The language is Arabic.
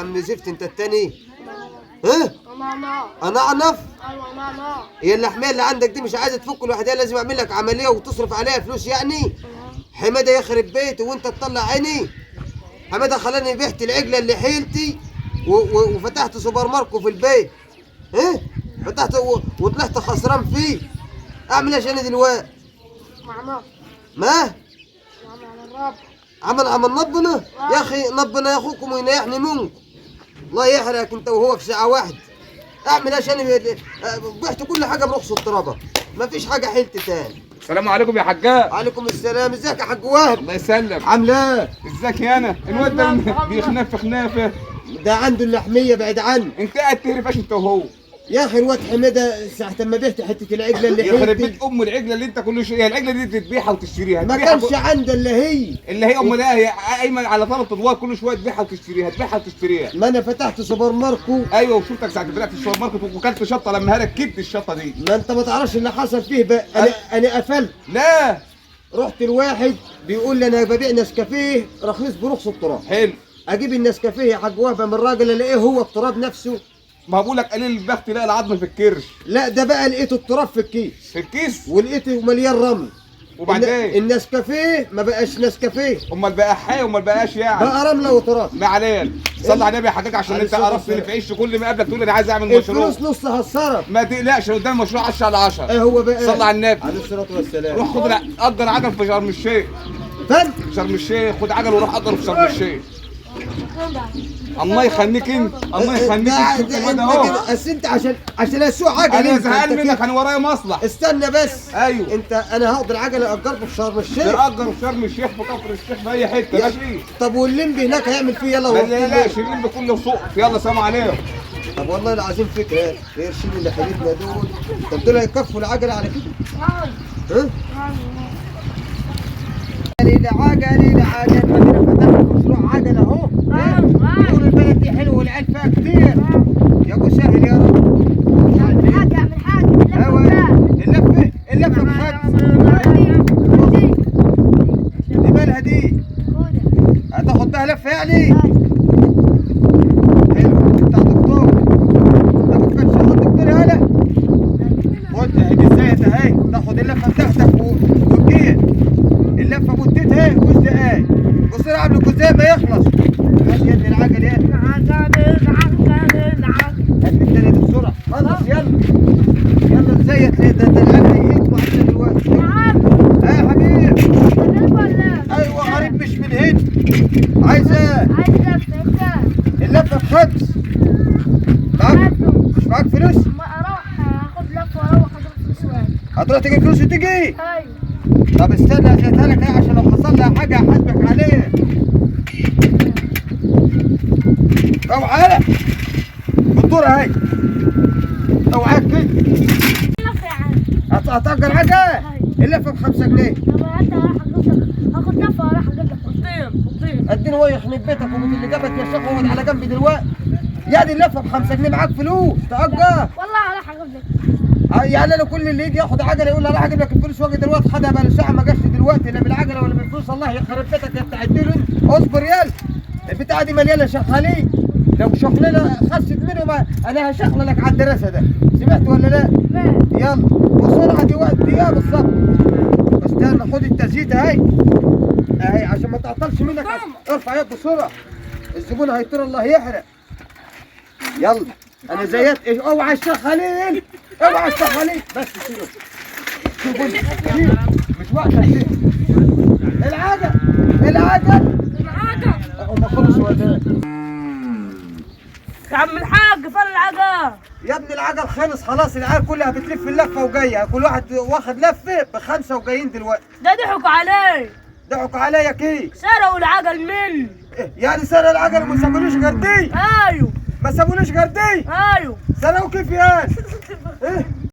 عم زفت انت التاني. ها؟ انا اعنف. هي اللحميه اللي عندك دي مش عايزه تفك لوحدها، لازم اعمل لك عمليه وتصرف عليها فلوس يعني. حماده يخرب بيته وانت تطلع عيني. حماده خلاني بعت العجله اللي حيلتي وفتحت سوبر ماركت في البيت. ها؟ فتحت وطلعت خسران فيه. اعمل ايش انا دلوقتي؟ ما عمل نبنا يا اخي، نبنا يا اخوكم وينيحني منكم. الله يحرقك انت وهو في ساعه واحده. اعمل ايش انا؟ بعت كل حاجه برخص الترابه، ما فيش حاجه حيلت تاني. السلام عليكم يا حجاج. وعليكم السلام. ازيك يا حاج وهب؟ الله يسلم. عامله ايه؟ ازيك يا انا الواد ده بيخنف خنافه. ده عنده اللحميه بعيد عني. انت قاعد تهرفاش انت وهو يا اخي الواد حماده ساعه ما بعت حته العجله اللي يخرب حيلتي. بيت ام العجله اللي انت كل شيء. هي العجله دي تذبيحها وتشتريها. ما كانش عنده اللي هي امال ايه؟ هي ايمن على ثلاث ادوار كل شويه تبيعها وتشتريها تبيعها وتشتريها. ما انا فتحت سوبر ماركت. ايوه وشفتك ساعه فتحت السوبر ماركت وكلت شطه لما هلك كبت الشطه دي. ما انت ما تعرفش اللي حصل فيه بقى. انا قفلت. لا رحت الواحد بيقول لي انا ببيع نسكافيه رخيص برخص التراب. حلو. اجيب النسكافيه يا حاج وهبه من الراجل الاقيه هو التراب نفسه. ما بقول لك قليل البخت لا العظم في الكرش. لا ده بقى لقيته التراب في الكيس. في الكيس ولقيته مليان رمل. وبعدين النسكافيه ما بقاش نسكافيه، امال بقى حي وامال بقاش يعني بقى رمله وتراب. ما علينا. صلي على النبي يا حجاج عشان انت قرفت اللي في عيش. كل ما قابلك تقول انا عايز اعمل مشروع. الفلوس نصها اتصرف. ما تقلقش قدام مشروع 10 على 10. ايه هو بقى؟ صلي على النبي عليه الصلاه والسلام. روح خد اجر عجل في شرم الشيخ. فين؟ شرم الشيخ خد عجل وروح اجر في شرم الشيخ. الله يخليك انت. الله يخليك انت الواد اهو. بس انت عشان اسوق عجل. انا زهقان منك. انا ورايا مصلح. استنى بس. ايوه انا هاخد العجله اجربه في شرم الشيخ. تأجر في شرم الشيخ في كفر الشيخ في اي حته ماشي. طب واللمبي هناك هيعمل فيه يلا. ما تقلقش اللمبي كله سوق. يلا سلام عليكم. طب والله العظيم فكره ايه قرشين اللي حليتنا دول. طب دول هيكفوا العجله على كده؟ ها؟ العجل انا فتحت مشروع عجل اهو. يقول البلد دي حلوه والعيال فيها كتير. يا ابو سهل يا رب. اعمل حاجه اللفه بخمس. دي مالها دي؟ هتاخد بها لفه يعني؟ حلو. بتاع دكتور. انت ما كانش شغال دكتور يالا؟ خد اهي ازاي اهي. تاخد اللفه بتاعتك وتجيب اللفه مدتها اهي 5 دقايق. بص لها قبل الجزء ما يخلص. هات يا ابن العجل يا ابني. هات التاني دي بسرعه. خلص يلا. يلا ازاي ده العجل يهيط معانا دلوقتي. ها يا حبيبي. ايوه قريب مش من هنا. عايز ايه؟ اللفه ب5. مش معاك فلوس؟ هتروح تجيب فلوس وتجي؟ طب استنى هاتها لك ايه عشان لو حصل لها حاجه هحاسبك عليها. اوعى بالدور اهي. اوعى كده. هتأجر حاجه؟ اللفه ب5 جنيه. هاخد لفه واروح اجيب لك قطين. اديني هو يخرب بيتك وبت اللي جابك يا شيخ واقعد على جنبي دلوقتي. يا دي اللفه ب5 جنيه معاك فلوس تأجر؟ والله هروح اجيب لك. يعني انا كل اللي يجي ياخد عجله يقول لي راح اجيب لك الفلوس واجي دلوقتي خدها بقى ساعه ما جاش دلوقتي لا بالعجله ولا بالفلوس. الله يخرب بيتك يا بتاع الدين. اصبر يلا. البتاعه دي مليانه شغالين. لو شغلنا خست منهم انا هشغل لك على الدراسه ده. سمعت ولا لا؟ يلا بسرعه دي وقت دقيقه بالظبط. استنى خد التزييت اهي عشان ما تعطلش منك. ارفع يد بسرعه الزبون هيطير الله يحرق. يلا انا زيت. اوعى الشغالين اوعى الشغالين بس شيلوا. شيل مش وقتك. العجل هم خلصوا ولا يا عم الحاج فين العجل؟ يا ابني العجل خلص خلاص. العيال كلها بتلف اللفه وجايه. كل واحد واخد لفه ب5 وجايين دلوقتي. ده ضحكوا عليه. ضحكوا عليا كيف؟ سرقوا العجل مني. يعني سرقوا العجل وما سابولوش غير دي؟ ايوه ما سابولوش غير دي؟ ايوه سرقوا كيف يعني؟ ايه